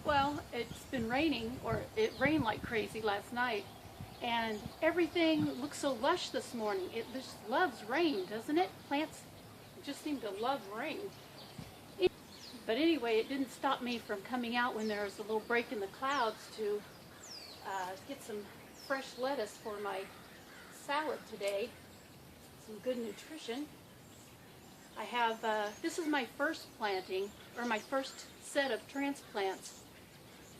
Well, it's been raining, or it rained like crazy last night, and everything looks so lush this morning. It just loves rain, doesn't it? Plants just seem to love rain. But anyway, it didn't stop me from coming out when there was a little break in the clouds to get some fresh lettuce for my salad today. Some good nutrition. I have, this is my first planting, or my first set of transplants.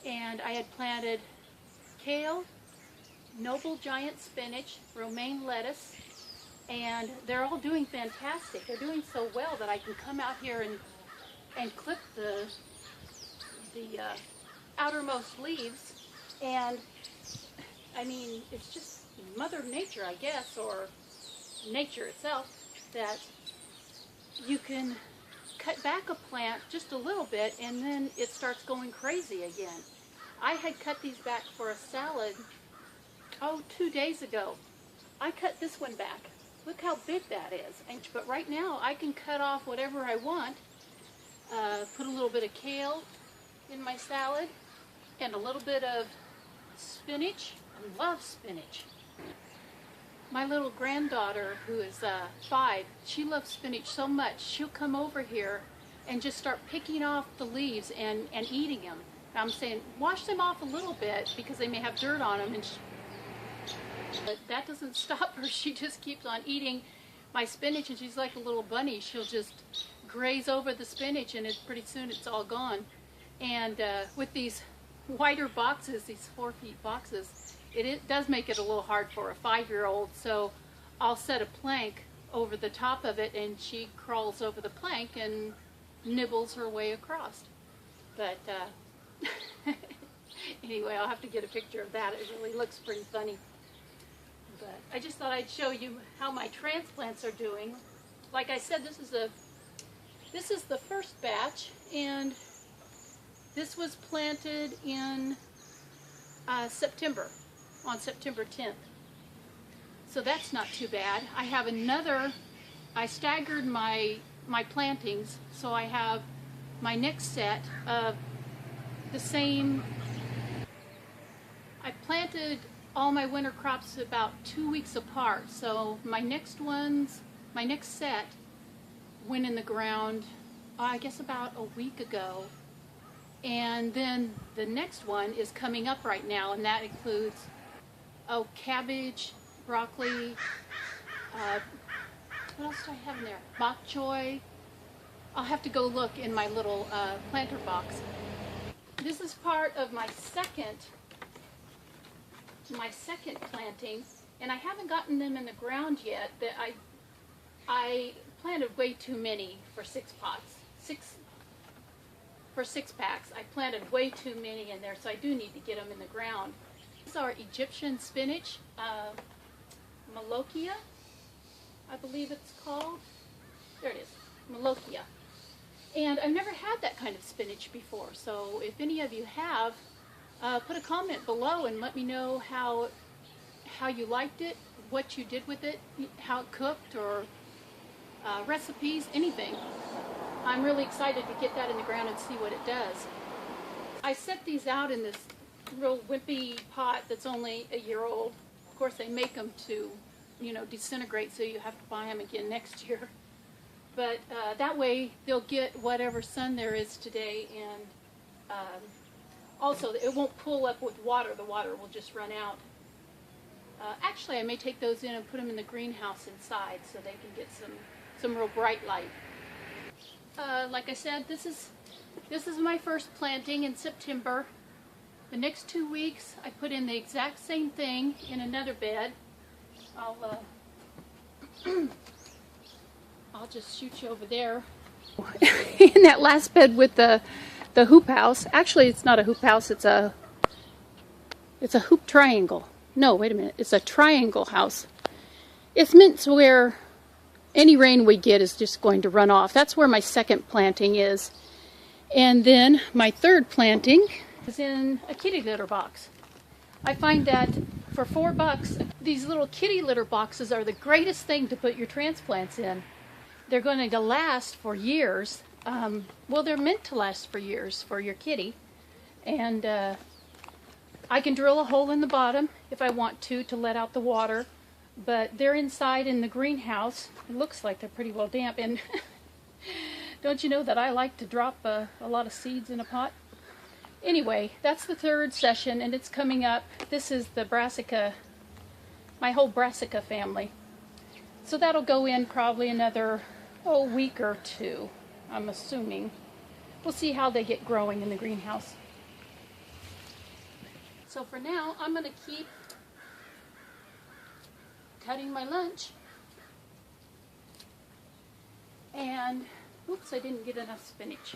And I had planted kale, noble giant spinach, romaine lettuce, and they're all doing fantastic. They're doing so well that I can come out here and clip the outermost leaves. And I mean, it's just Mother Nature, I guess, or nature itself, that you can cut back a plant just a little bit and then it starts going crazy again. I had cut these back for a salad, 2 days ago. I cut this one back. Look how big that is. But right now I can cut off whatever I want, put a little bit of kale in my salad and a little bit of spinach. I love spinach. My little granddaughter, who is 5, she loves spinach so much, she'll come over here and just start picking off the leaves and eating them. I'm saying, wash them off a little bit because they may have dirt on them, but that doesn't stop her. She just keeps on eating my spinach, and she's like a little bunny. She'll just graze over the spinach, and pretty soon it's all gone. And with these wider boxes, these 4-feet boxes, it does make it a little hard for a 5-year-old, so I'll set a plank over the top of it and she crawls over the plank and nibbles her way across. But anyway, I'll have to get a picture of that. It really looks pretty funny. But I just thought I'd show you how my transplants are doing. Like I said, this is the first batch, and this was planted in September. On September 10th. So that's not too bad. I have another, I staggered my plantings, so I have my next set of the same. I planted all my winter crops about 2 weeks apart, so my next set went in the ground, I guess about a week ago. And then the next one is coming up right now, and that includes cabbage, broccoli, what else do I have in there? Bok choy. I'll have to go look in my little planter box. This is part of my second planting, and I haven't gotten them in the ground yet. But I planted way too many for 6 pots. For 6 packs. I planted way too many in there, so I do need to get them in the ground. These are Egyptian spinach, Molokia, I believe it's called. There it is, Molokia. And I've never had that kind of spinach before, so if any of you have, put a comment below and let me know how you liked it, what you did with it, how it cooked, or recipes, anything. I'm really excited to get that in the ground and see what it does. I set these out in this real wimpy pot that's only a year old. Of course, they make them to, disintegrate, so you have to buy them again next year. But that way, they'll get whatever sun there is today, and also it won't pull up with water. The water will just run out. Actually, I may take those in and put them in the greenhouse inside so they can get some real bright light. Like I said, this is my first planting in September. The next 2 weeks, I put in the exact same thing in another bed. I'll just shoot you over there. In that last bed with the hoop house. Actually, it's not a hoop house. It's a hoop triangle. No, wait a minute. It's a triangle house. It's meant to where any rain we get is just going to run off. That's where my second planting is. And then my third planting is in a kitty litter box. I find that for $4, these little kitty litter boxes are the greatest thing to put your transplants in. They're going to last for years. Well, they're meant to last for years for your kitty. And I can drill a hole in the bottom if I want to let out the water. But they're inside in the greenhouse. It looks like they're pretty well damp. And don't you know that I like to drop a lot of seeds in a pot? Anyway, that's the third session, and it's coming up. This is the Brassica, my whole Brassica family. So that'll go in probably another week or two, I'm assuming. We'll see how they get growing in the greenhouse. So for now, I'm going to keep cutting my lunch. And, oops, I didn't get enough spinach.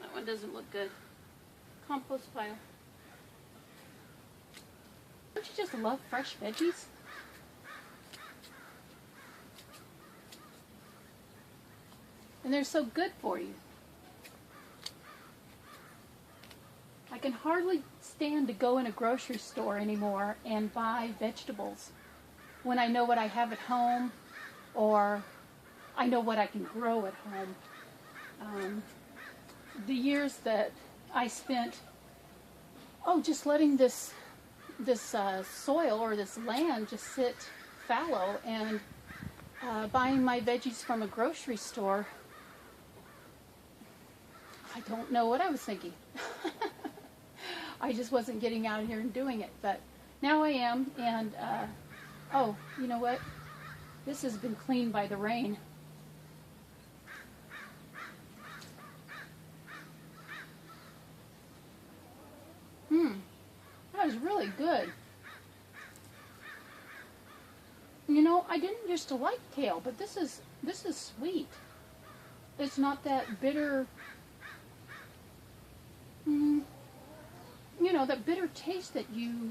That one doesn't look good. Compost pile. Don't you just love fresh veggies? And they're so good for you. I can hardly stand to go in a grocery store anymore and buy vegetables when I know what I have at home, or I know what I can grow at home. The years that I spent, just letting this soil or this land just sit fallow and buying my veggies from a grocery store, I don't know what I was thinking. I just wasn't getting out here and doing it, but now I am. And you know what? This has been cleaned by the rain. That was really good. You know, I didn't used to like kale, but this is sweet. It's not that bitter. You know, that bitter taste that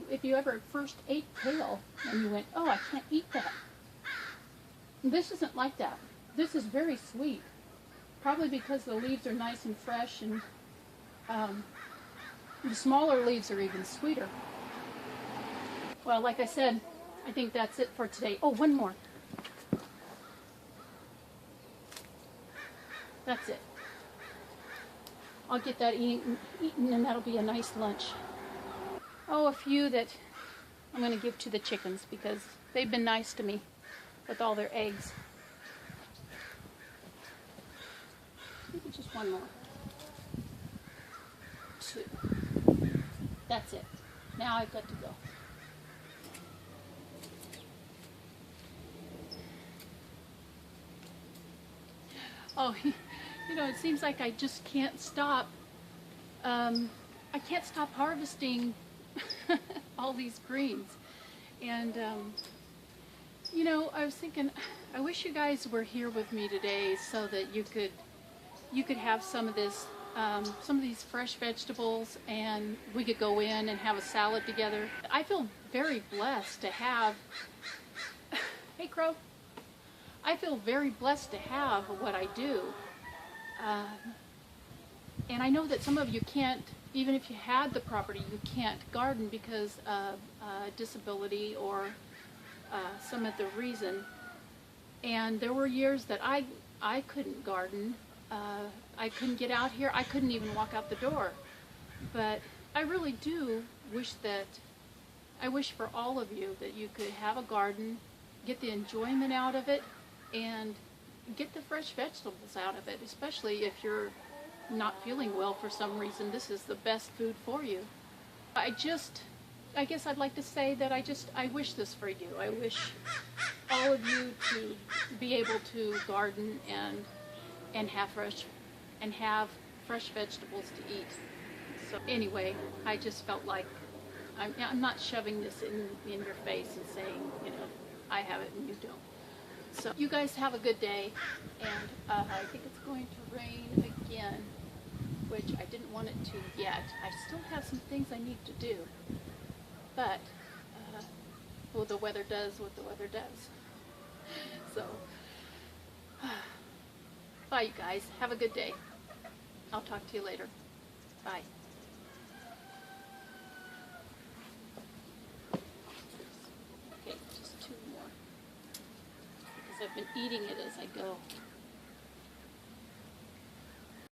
if you ever first ate kale and you went, oh, I can't eat that. This isn't like that. This is very sweet. Probably because the leaves are nice and fresh, and the smaller leaves are even sweeter. Well, like I said, I think that's it for today. Oh, one more. That's it. I'll get that eaten, and that'll be a nice lunch. Oh, a few that I'm going to give to the chickens because they've been nice to me with all their eggs. Maybe just one more. 2. That's it. Now I've got to go. Oh, you know, it seems like I just can't stop. I can't stop harvesting all these greens. And, you know, I was thinking, I wish you guys were here with me today so that you could have some of these fresh vegetables, and we could go in and have a salad together. I feel very blessed to have, hey Crow, I feel very blessed to have what I do. And I know that some of you can't, even if you had the property, you can't garden because of disability or some other reason. And there were years that I couldn't garden. I couldn't get out here. I couldn't even walk out the door. But I really do wish I wish for all of you that you could have a garden, get the enjoyment out of it, and get the fresh vegetables out of it, especially if you're not feeling well for some reason. This is the best food for you. I guess I'd like to say that I wish this for you. I wish all of you to be able to garden and have fresh vegetables to eat. So anyway, I just felt like I'm not shoving this in your face and saying, you know, I have it and you don't. So you guys have a good day, and I think it's going to rain again, which I didn't want it to yet. I still have some things I need to do, but well, the weather does what the weather does. So bye, you guys. Have a good day. I'll talk to you later. Bye. Okay, just 2 more. I've been eating it as I go.